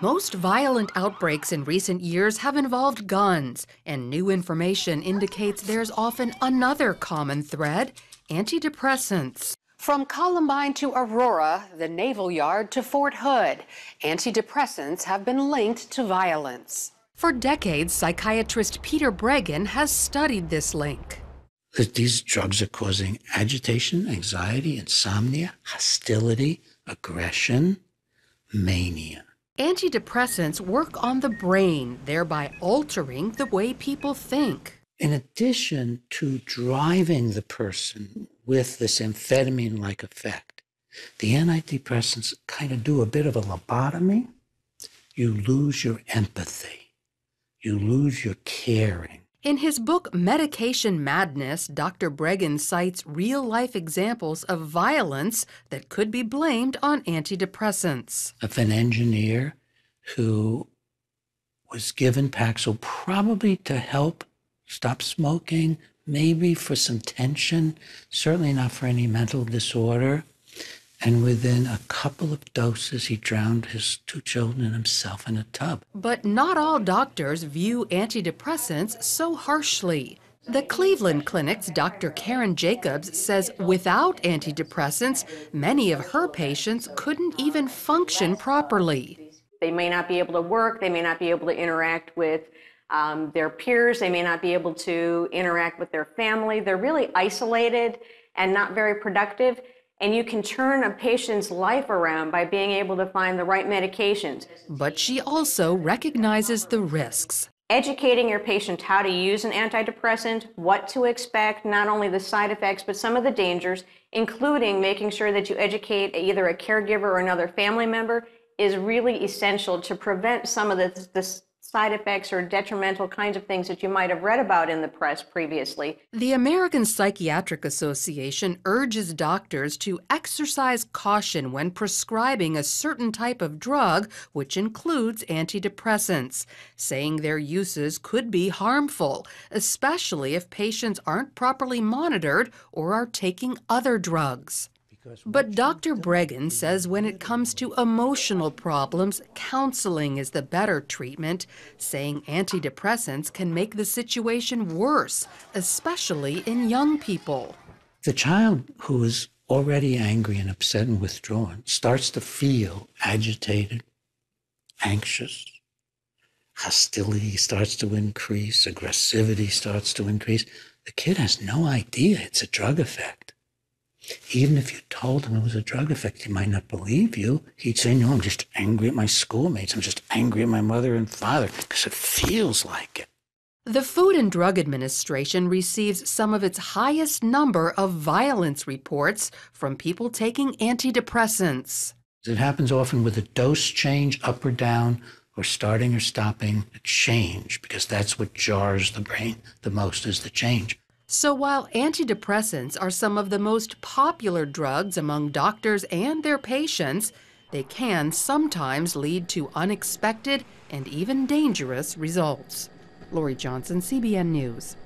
Most violent outbreaks in recent years have involved guns, and new information indicates there's often another common thread: antidepressants. From Columbine to Aurora, the Naval Yard to Fort Hood, antidepressants have been linked to violence. For decades, psychiatrist Peter Breggin has studied this link. These drugs are causing agitation, anxiety, insomnia, hostility, aggression, mania. Antidepressants work on the brain, thereby altering the way people think. In addition to driving the person with this amphetamine-like effect, the antidepressants kind of do a bit of a lobotomy. You lose your empathy. You lose your caring. In his book, Medication Madness, Dr. Breggin cites real-life examples of violence that could be blamed on antidepressants. Of an engineer who was given Paxil probably to help stop smoking, maybe for some tension, certainly not for any mental disorder. And within a couple of doses, he drowned his 2 children and himself in a tub. But not all doctors view antidepressants so harshly. The Cleveland Clinic's Dr. Karen Jacobs says without antidepressants, many of her patients couldn't even function properly. They may not be able to work, they may not be able to interact with their peers, they may not be able to interact with their family. They're really isolated and not very productive. And you can turn a patient's life around by being able to find the right medications. But she also recognizes the risks. Educating your patient how to use an antidepressant, what to expect, not only the side effects, but some of the dangers, including making sure that you educate either a caregiver or another family member, is really essential to prevent some of the side effects or detrimental kinds of things that you might have read about in the press previously. The American Psychiatric Association urges doctors to exercise caution when prescribing a certain type of drug, which includes antidepressants, saying their uses could be harmful, especially if patients aren't properly monitored or are taking other drugs. But Dr. Breggin says when it comes to emotional problems, counseling is the better treatment, saying antidepressants can make the situation worse, especially in young people. The child who is already angry and upset and withdrawn starts to feel agitated, anxious. Hostility starts to increase, aggressivity starts to increase. The kid has no idea it's a drug effect. Even if you told him it was a drug effect, he might not believe you. He'd say, no, I'm just angry at my schoolmates. I'm just angry at my mother and father because it feels like it. The Food and Drug Administration receives some of its highest number of violence reports from people taking antidepressants. It happens often with a dose change up or down, or starting or stopping a change, because that's what jars the brain the most is the change. So while antidepressants are some of the most popular drugs among doctors and their patients, they can sometimes lead to unexpected and even dangerous results. Lori Johnson, CBN News.